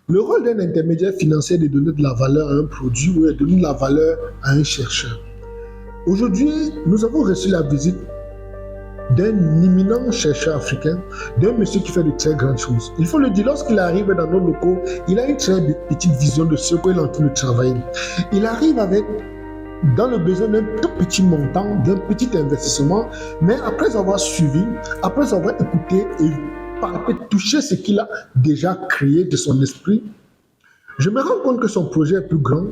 Le rôle d'un intermédiaire financier est de donner de la valeur à un produit ou de donner de la valeur à un chercheur. Aujourd'hui, nous avons reçu la visite d'un éminent chercheur africain, d'un monsieur qui fait de très grandes choses. Il faut le dire, lorsqu'il arrive dans nos locaux, il a une très petite vision de ce qu'il est en train de travailler. Il arrive avec dans le besoin d'un tout petit montant, d'un petit investissement, mais après avoir suivi, après avoir écouté et palpé, touché ce qu'il a déjà créé de son esprit, je me rends compte que son projet est plus grand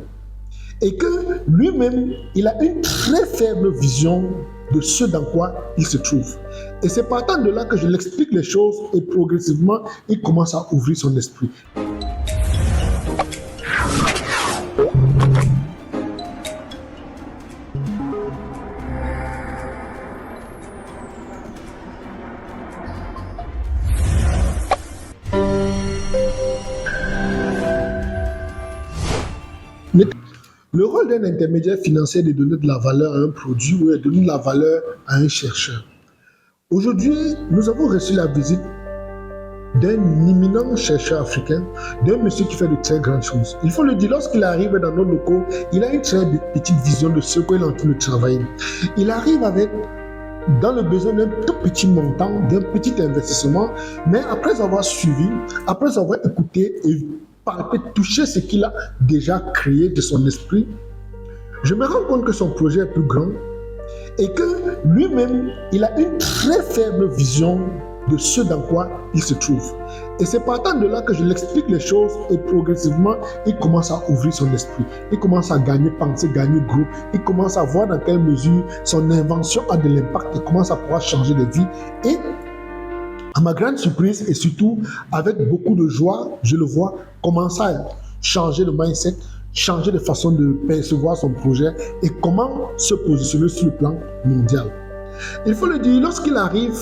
et que lui-même, il a une très faible vision de ce dans quoi il se trouve. Et c'est partant de là que je l'explique les choses et progressivement, il commence à ouvrir son esprit. Le rôle d'un intermédiaire financier est de donner de la valeur à un produit ou de donner de la valeur à un chercheur. Aujourd'hui, nous avons reçu la visite d'un éminent chercheur africain, d'un monsieur qui fait de très grandes choses. Il faut le dire, lorsqu'il arrive dans nos locaux, il a une très petite vision de ce qu'il est en train de travailler. Il arrive avec dans le besoin d'un tout petit montant, d'un petit investissement, mais après avoir suivi, après avoir écouté et palpé, touché ce qu'il a déjà créé de son esprit, je me rends compte que son projet est plus grand et que lui-même, il a une très faible vision de ce dans quoi il se trouve. Et c'est partant de là que je l'explique les choses et progressivement, il commence à ouvrir son esprit. Il commence à gagner pensée, gagner groupe. Il commence à voir dans quelle mesure son invention a de l'impact. Il commence à pouvoir changer de vie. Et à ma grande surprise et surtout avec beaucoup de joie, je le vois commencer à changer de mindset, changer de façon de percevoir son projet et comment se positionner sur le plan mondial. Il faut le dire, lorsqu'il arrive,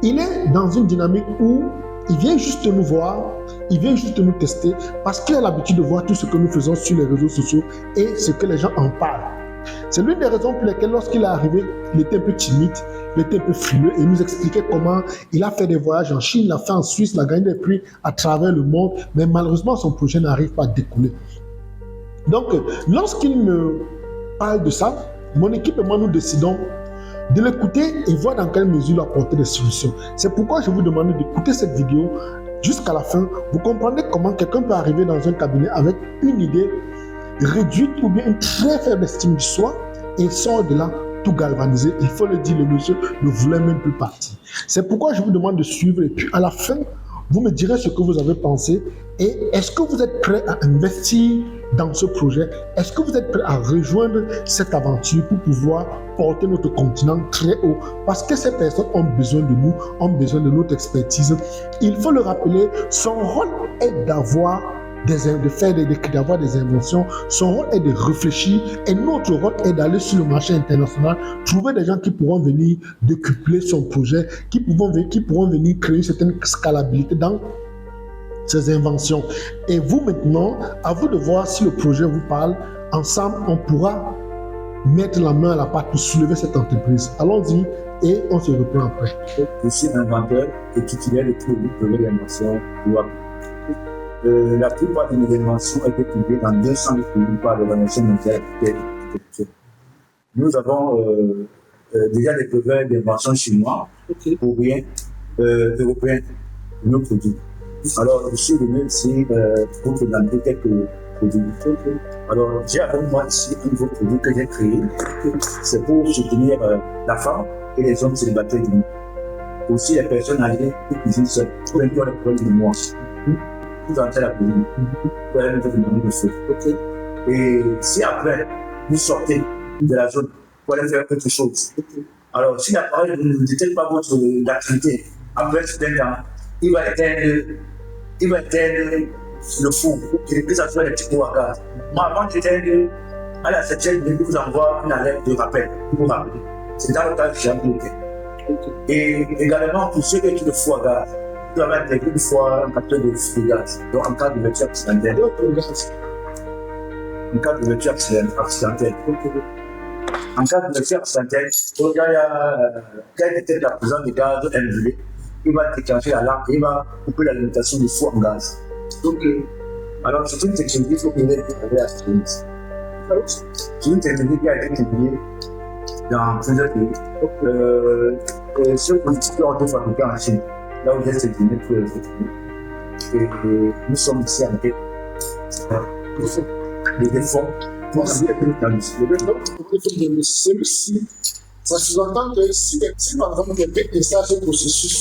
il est dans une dynamique où il vient juste nous voir, il vient juste nous tester parce qu'il a l'habitude de voir tout ce que nous faisons sur les réseaux sociaux et ce que les gens en parlent. C'est l'une des raisons pour lesquelles lorsqu'il est arrivé, il était un peu timide, il était un peu frileux et il nous expliquait comment il a fait des voyages en Chine, il a fait en Suisse, il a gagné des prix à travers le monde, mais malheureusement son projet n'arrive pas à décoller. Donc, lorsqu'il me parle de ça, mon équipe et moi nous décidons de l'écouter et voir dans quelle mesure il apporter des solutions. C'est pourquoi je vous demande d'écouter cette vidéo jusqu'à la fin. Vous comprenez comment quelqu'un peut arriver dans un cabinet avec une idée réduite ou bien une très faible estime de soi et sort de là tout galvanisé. Il faut le dire, le monsieur ne voulait même plus partir. C'est pourquoi je vous demande de suivre et puis à la fin, vous me direz ce que vous avez pensé et est-ce que vous êtes prêt à investir dans ce projet? Est-ce que vous êtes prêt à rejoindre cette aventure pour pouvoir porter notre continent très haut? Parce que ces personnes ont besoin de nous, ont besoin de notre expertise. Il faut le rappeler, son rôle est d'avoir des inventions, son rôle est de réfléchir et notre rôle est d'aller sur le marché international, trouver des gens qui pourront venir décupler son projet, qui pourront venir créer une certaine scalabilité dans ces inventions. Et vous maintenant, à vous de voir si le projet vous parle. Ensemble, on pourra mettre la main à la pâte pour soulever cette entreprise. Allons-y et on se reprend après. Je suis inventeur et titulaire de tout le projet d'invention. La plupart de mes inventions ont été publiées dans 200 pays par l'Organisation mondiale. Nous avons déjà des brevets d'invention chinois, européens de nos produits. Alors, je suis venu ici pour présenter quelques produits. Alors, j'ai avec moi ici un nouveau produit que j'ai créé. C'est pour soutenir la femme et les hommes célibataires du monde. Aussi, les personnes âgées qui cuisinent seules, pour les problèmes de mémoire. Vous entrez la cuisine, vous allez mettre demander de feu. Et si après, vous sortez de la zone pour aller faire autre chose, alors si l'appareil ne détecte pas votre activité, après ce temps, il va éteindre le four, et puis ça soit des petits pots à gaz. Moi, avant d'éteindre, à la 7e minute, vous envoie une alerte de rappel pour vous rappeler. C'est dans le cas que j'ai bloqué. Et également, pour ceux qui ont le four à gaz, vous avez intégré une fois un capteur de gaz. Donc, en cas d'ouverture accidentelle. En cas d'ouverture accidentelle. En cas d'ouverture accidentelle, quand il détecte la présence de gaz invulé, il va déclencher la lampe et il va couper l'alimentation du four en gaz. Donc, Alors, c'est une technologie qui est arrivée à ce pays. C'est une technologie qui a été publiée dans plusieurs pays. Sur le petit auto-fabricant en Chine, là où j'ai sélectionné pour les autres. Et nous sommes ici avec des fonds pour travailler dans le site. Celui-ci, ça sous-entend que si par exemple quelqu'un installe ce processus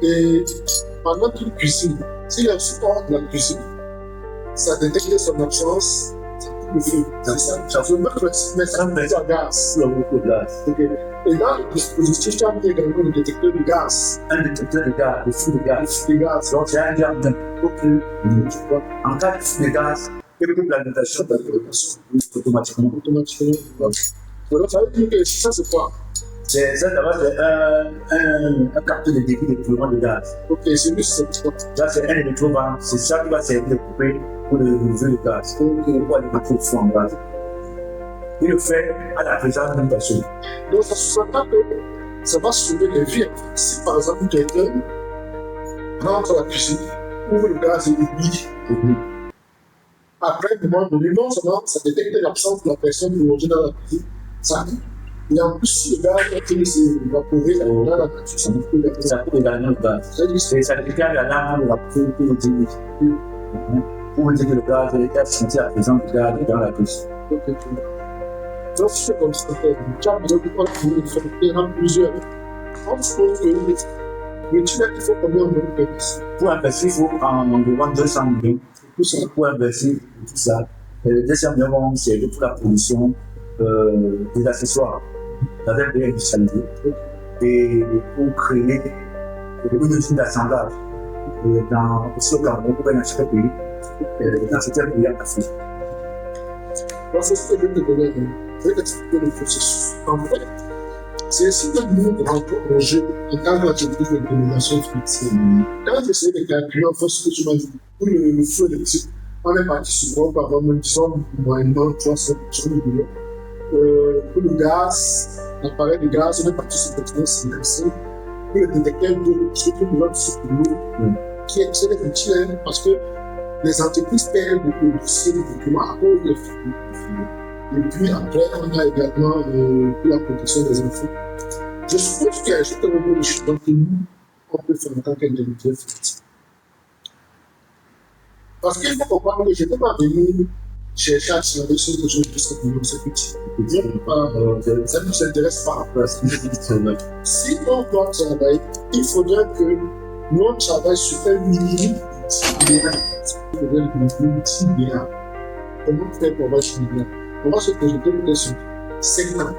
et pendant qu'il cuisine, s'il a un support de la cuisine, ça détecte son absence, ça coupe le feu. C'est ça. Ça veut mettre le à gaz. Okay. Et dans le dispositif, tu as mis également le détecteur de gaz. Un détecteur de gaz, le flux de gaz. Donc, c'est un diable. En cas de flux de gaz, il coupe l'alimentation automatiquement. Donc, ça veut dire que ça, c'est quoi? C'est ça, d'abord, c'est un capteur de débit de courant de gaz. Ok, c'est lui, c'est quoi? Là, c'est un électrovent. C'est ça qui va servir de couper pour le lever de gaz. Pour alimenter le fond en gaz. Il le fait à la présence d'une personne. Donc, ça sous-entend que ça va sauver des vies. Si par exemple, quelqu'un rentre à la cuisine, ouvre le gaz et oublie. Après, le moment donné, non seulement ça détecte l'absence de la personne plongée dans la cuisine, ça mais en plus, si le gaz est évaporé dans la nature, ça peut également le gaz. Ça décale l'alarme de la pour dire que le gaz est senti à la présence du gaz dans la cuisine. Donc, si c'est comme ça, tu as besoin de prendre plusieurs. On suppose que le tunnel, il faut combien de personnes? Pour investir, il faut environ 200 millions. Pour investir tout ça. Les 200 millions vont servir pour la production des accessoires dans un pays industrialisé et pour créer une usine d'assemblage aussi au Cameroun pour un autre pays, dans certains pays en Afrique. Donc, c'est ce que je vais te donner. Je vais t'expliquer le processus. En fait, c'est ainsi que nous rentrons en jeu en tant qu'entreprise de domination financière. Quand j'essaie de calculer en fait ce que tu m'as dit, pour le flux électrique, on est parti sur quoi, par exemple, disons, moyennement 300 millions. Pour le gaz, l'appareil de gaz, on est parti sur 55. Pour le détecteur d'eau, ce que nous avons sur l'eau, qui est très utile parce que les entreprises perdent beaucoup de dossiers de documents à cause des flux. Et puis après, on a également pour la protection des enfants. Je suppose qu'il y a juste un nombre de choses que nous, on peut faire en tant qu'individu. Parce qu'il faut comprendre que je ne peux pas venir chercher à travailler sur quelque chose de simplement c'est petit. Ça ne nous intéresse pas. Si on doit travailler, il faudrait que nous travaillions sur un minimum multi-bien. Comment faire pour avoir multi-bien? On va se projeter une question. 5 ans.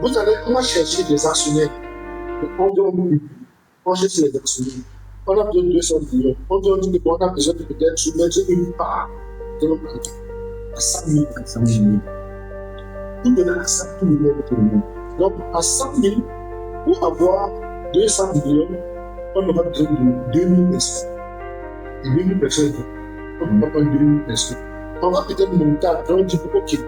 On va chercher des actionnaires. On cherche les actionnaires. On a besoin de 200 millions. On dit qu'on a besoin de peut-être soumettre une part de notre compte à 100 000. Pour donner à 100 000. Donc, à 100 000, pour avoir 200 millions, on aura besoin de 2000 personnes. Et 2000 personnes, on ne peut pas prendre 2000 personnes. On va peut-être monter après, on dit, ok,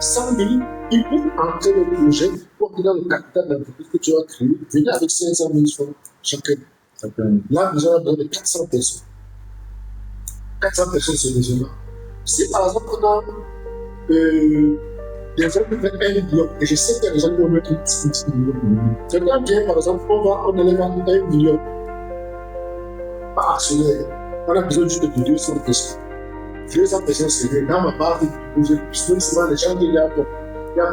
100 000, il faut entrer dans le projet pour que dans le capital d'entreprise que tu vas créer, venir avec 500 000 francs chacun. Là, nous allons donner 400 personnes. 400 personnes, c'est raisonnable. Si par exemple, on a des gens qui mettent 1 million, et je sais qu'il y a des gens qui vont mettre 10 millions. C'est quand bien, par exemple, on élève à 1 million par actionnaire. On a besoin juste de 200 personnes. 200 personnes, c'est dans ma part du projet, puisque souvent les gens qui y a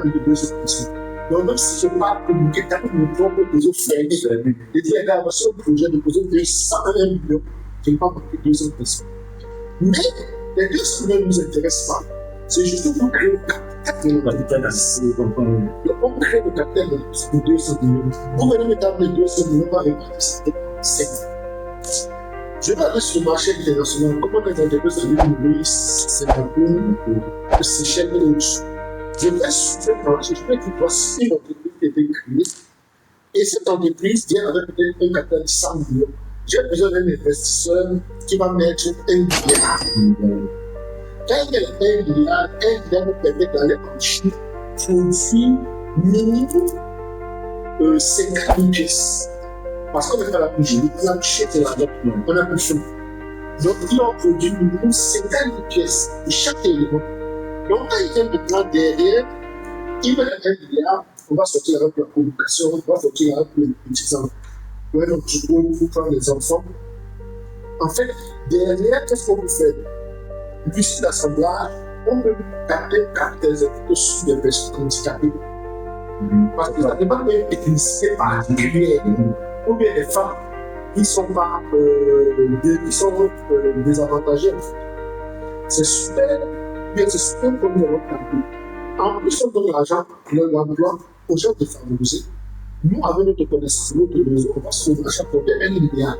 plus de 200 personnes. Donc, même si je parle communiquer, quand même, nous pouvons proposer aux frères, et dire, les gars, voici un projet de poser 201 millions, je ne parle pas de 200 personnes. Mais les 200 millions ne nous intéressent pas. C'est juste pour créer le capital. On crée le capital de 200 millions. Pour venir mettre les 200 millions, on va répartir ça de 5. Je vais aller sur le marché international. Comment les entreprises de l'Union, Singapour, le Seychelles et autres. Je vais sur ce marché, je vais dire voici une entreprise qui a été créée. Et cette entreprise vient avec peut-être un capital de 100 millions. J'ai besoin d'un investisseur qui va mettre 1 milliard. Quand il y a 1 milliard nous permet d'aller en Chine, produire minimum 50 000 pièces. Parce qu'on est dans la bouche, on a touché de l'argent, on a touché. Donc, ils ont produit minimum 50 pièces de chaque élément. Donc, quand il vient maintenant derrière, il va être 1 milliard, on va sortir avec la communication, on va sortir avec les petits enfants. Ouais, donc, tu peux vous prendre les enfants. En fait, derrière, qu'est-ce qu'on peut faire? Depuis l'assemblage, on peut capter des effets sur des personnes handicapées. Parce que ça dépend d'une technicité particulière, ou bien des femmes qui sont pas désavantagées. C'est super, bien c'est super comme nous avons capté. En plus, on donne l'argent, l'emploi aux gens défavorisés. Nous, avec notre connaissance, notre réseau, on va se marcher pour 1 milliard.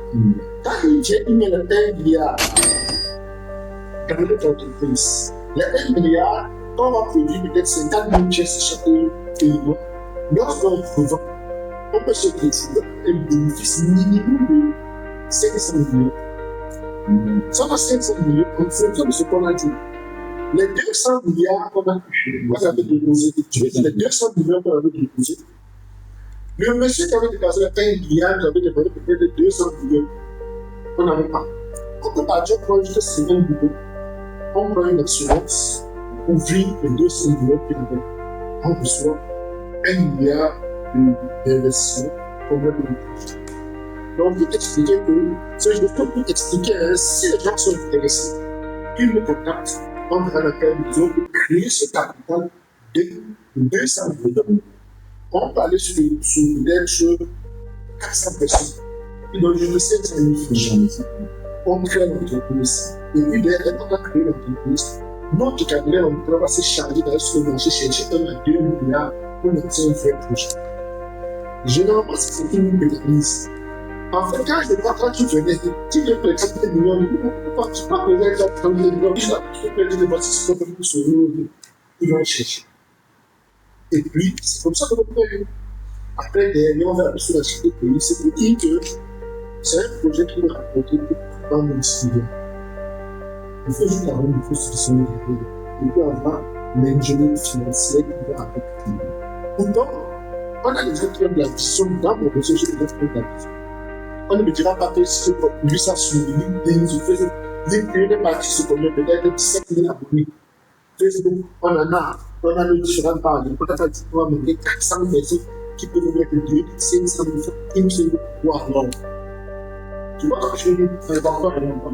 Quand il vient, il met le 1 milliard dans notre entreprise. Le 1 milliard, quand on va produire peut-être 50 000 pièces chaque élément, lorsqu'on revend, on peut se décider un bénéfice minimum de 500 millions. Ça va 500 millions en fonction de ce qu'on a dit. Les 200 milliards qu'on a déposé, les 200 millions qu'on avait déposés, le monsieur qui avait dépassé les 1 milliard, il avait demandé peut-être 200 millions. On n'avait pas. On peut partir pour juste 50 millions. On prend une assurance pour ouvrir les 200 millions qu'il avait. On reçoit 1 milliard d'investissement pour mettre le projet. Donc, je t'expliquais que, je peux expliquer, si les gens sont intéressés, ils me contactent, on va dans laquelle ils ont créé ce capital de 200 millions. On peut aller sur peut-être 400 personnes. Et donc, je ne sais pas si on crée l'entreprise. Et puis, derrière, on a créé l'entreprise. Notre cabinet d'emploi va se charger d'aller sur le marché chercher 1 à 2 milliards pour lancer un vrai projet. Généralement, c'est ce qui nous pénalise. En fait, quand tu venais, tu viens pour les 4 millions, tu peux pas poser les 4 millions, tu peux perdre des bâtisses qui sont sur nous, ils vont chercher. Et puis, c'est comme ça que nous payons. Après, derrière, on va aller sur la chaîne de pays, c'est pour dire que c'est un projet qui va rapporter dans le municipal. Il faut juste avoir une fausse solution derrière. Il peut avoir l'ingénierie financière qui va apporter. Pourtant, on a déjà fait de la vision dans mon réseau, j'ai déjà fait de la vision. On ne me dira pas que si je produis ça sur LinkedIn, je fais LinkedIn partie sur combien peut-être 17 000 abonnés. Facebook, on a nos différentes pages. On va mettre 400 personnes qui peuvent mettre 2, 500 000 une seule fois à l'heure. Tu vois, je vais dire,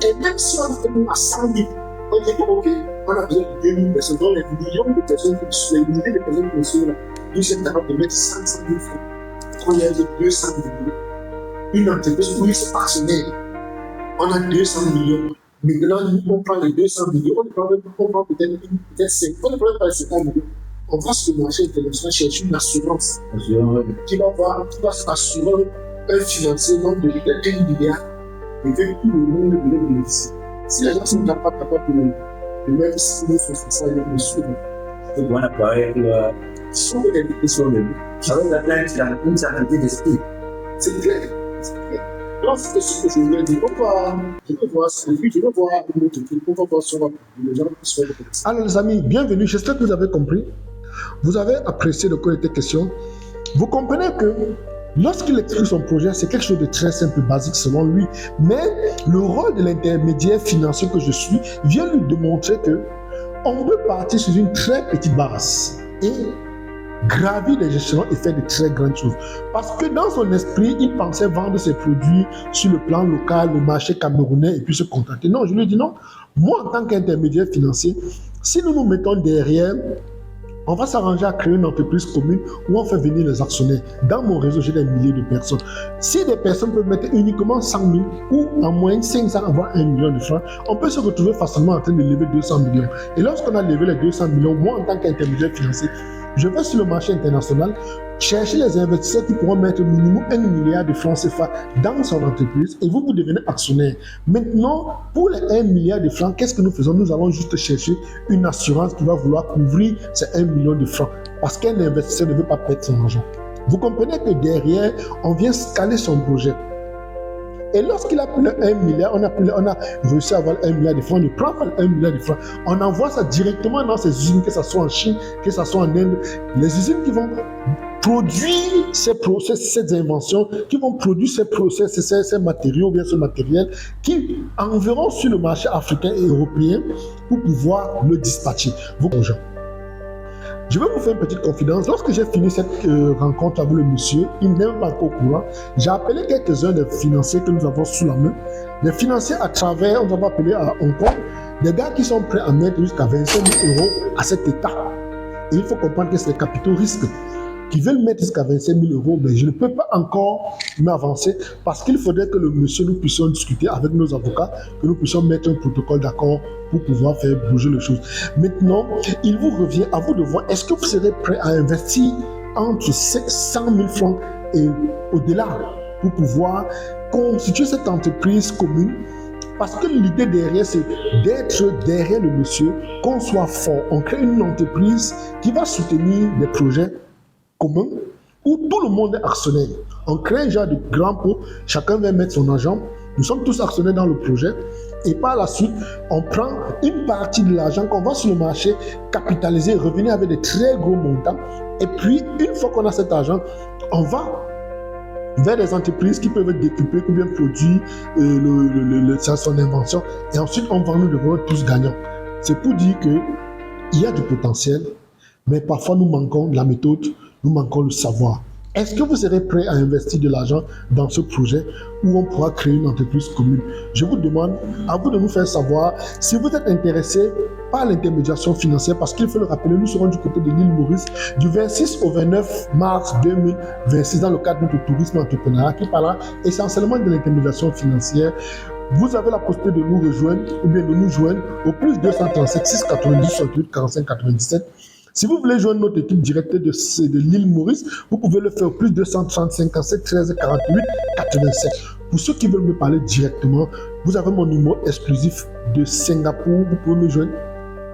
et même si on fait à 100 000, on dit ok, on a besoin de 2 000 personnes, donc les millions de personnes qui sont les milliers de personnes qui sont là, nous sommes capables de mettre 500 000 francs. On a 200 millions. Une entreprise où ils sont partenaires, on a 200 millions. Maintenant, nous, on prend les 200 millions, on prend peut-être 5, on ne prend pas les 50 millions. On va sur le marché international chercher une assurance qui va s'assurer un financement de 1 milliard et que tout le monde peut bénéficier. Si les gens sont pas capables de mettre 100 000 sur ça, ils vont suivre. C'est bon, appareil, sur les questions de vie. Avec la plainte, il y a une certaine d'esprit. C'est clair. Donc, c'est ce que je voulais dire. Je vais voir ça. Et puis, je vais voir une autre truc. On va voir sur les gens qui sont intéressés. Alors, les amis, bienvenue. J'espère que vous avez compris. Vous avez apprécié de quoi il était question. Vous comprenez que lorsqu'il explique son projet, c'est quelque chose de très simple, basique selon lui. Mais le rôle de l'intermédiaire financier que je suis vient lui démontrer que on peut partir sur une très petite base et gravir les échelons et faire de très grandes choses. Parce que dans son esprit, il pensait vendre ses produits sur le plan local, le marché camerounais et puis se contenter. Non, je lui ai dit non. Moi, en tant qu'intermédiaire financier, si nous nous mettons derrière, on va s'arranger à créer une entreprise commune où on fait venir les actionnaires. Dans mon réseau, j'ai des milliers de personnes. Si des personnes peuvent mettre uniquement 100 000 ou en moyenne 500 voire 1 million de francs, on peut se retrouver facilement en train de lever 200 millions. Et lorsqu'on a levé les 200 millions, moi, en tant qu'intermédiaire financier, je vais sur le marché international chercher les investisseurs qui pourront mettre minimum 1 milliard de francs CFA dans son entreprise et vous devenez actionnaire. Maintenant, pour les 1 milliard de francs, qu'est-ce que nous faisons? Nous allons juste chercher une assurance qui va vouloir couvrir ces 1 million de francs parce qu'un investisseur ne veut pas perdre son argent. Vous comprenez que derrière, on vient scaler son projet. Et lorsqu'il a pris le 1 milliard, on a réussi à avoir 1 milliard de francs, on ne prend pas le 1 milliard de francs, on envoie ça directement dans ces usines, que ce soit en Chine, que ce soit en Inde, les usines qui vont produire ces inventions, qui vont produire ces matériaux, ou bien ce matériel, qui enverront sur le marché africain et européen pour pouvoir le dispatcher. Vos gens. Je vais vous faire une petite confidence. Lorsque j'ai fini cette rencontre avec le monsieur, il n'est pas au courant. J'ai appelé quelques-uns des financiers que nous avons sous la main. Des financiers à travers, on va appeler à Hong Kong, des gars qui sont prêts à mettre jusqu'à 25 000 euros à cet état. Et il faut comprendre que c'est les capitaux risques qui veulent mettre jusqu'à 25 000 euros, mais je ne peux pas encore m'avancer parce qu'il faudrait que le monsieur, nous puissions discuter avec nos avocats, que nous puissions mettre un protocole d'accord pour pouvoir faire bouger les choses. Maintenant, il vous revient à vous de voir, est-ce que vous serez prêt à investir entre 100 000 francs et au-delà pour pouvoir constituer cette entreprise commune? Parce que l'idée derrière, c'est d'être derrière le monsieur, qu'on soit fort. On crée une entreprise qui va soutenir des projets commun où tout le monde est actionnaire. On crée un genre de grand pot, chacun va mettre son argent, nous sommes tous actionnaires dans le projet et par la suite, on prend une partie de l'argent qu'on va sur le marché capitaliser, revenir avec des très gros montants et puis une fois qu'on a cet argent, on va vers des entreprises qui peuvent décupler ou bien produire son invention et ensuite on va nous devenir tous gagnants. C'est pour dire qu'il y a du potentiel, mais parfois nous manquons de la méthode, nous manquons le savoir. Est-ce que vous serez prêt à investir de l'argent dans ce projet où on pourra créer une entreprise commune? Je vous demande à vous de nous faire savoir si vous êtes intéressé par l'intermédiation financière, parce qu'il faut le rappeler, nous serons du côté de l'île Maurice du 26 au 29 mars 2026 dans le cadre de tourisme entrepreneuriat qui parlera essentiellement de l'intermédiation financière. Vous avez la possibilité de nous rejoindre ou bien de nous joindre au plus 237 690 68 45 97. Si vous voulez joindre notre équipe directe de l'île Maurice, vous pouvez le faire au plus 235 57 13 48 87. Pour ceux qui veulent me parler directement, vous avez mon numéro exclusif de Singapour. Vous pouvez me joindre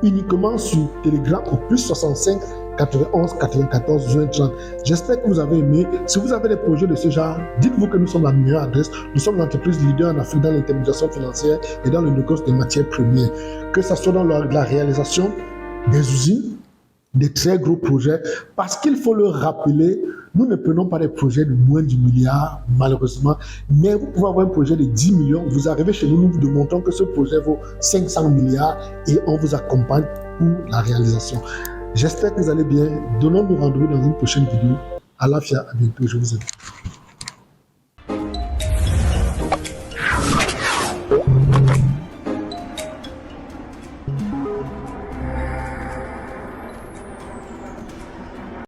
uniquement sur Telegram au plus 65 91 94 20 30. J'espère que vous avez aimé. Si vous avez des projets de ce genre, dites-vous que nous sommes la meilleure adresse. Nous sommes l'entreprise leader en Afrique dans l'intermédiation financière et dans le négoce des matières premières. Que ce soit dans la réalisation des usines, des très gros projets, parce qu'il faut le rappeler, nous ne prenons pas des projets de moins du milliard, malheureusement, mais vous pouvez avoir un projet de 10 millions, vous arrivez chez nous, nous vous démontrons que ce projet vaut 500 milliards et on vous accompagne pour la réalisation. J'espère que vous allez bien. Donnons-nous rendez-vous dans une prochaine vidéo. À la fière, à bientôt, je vous aime.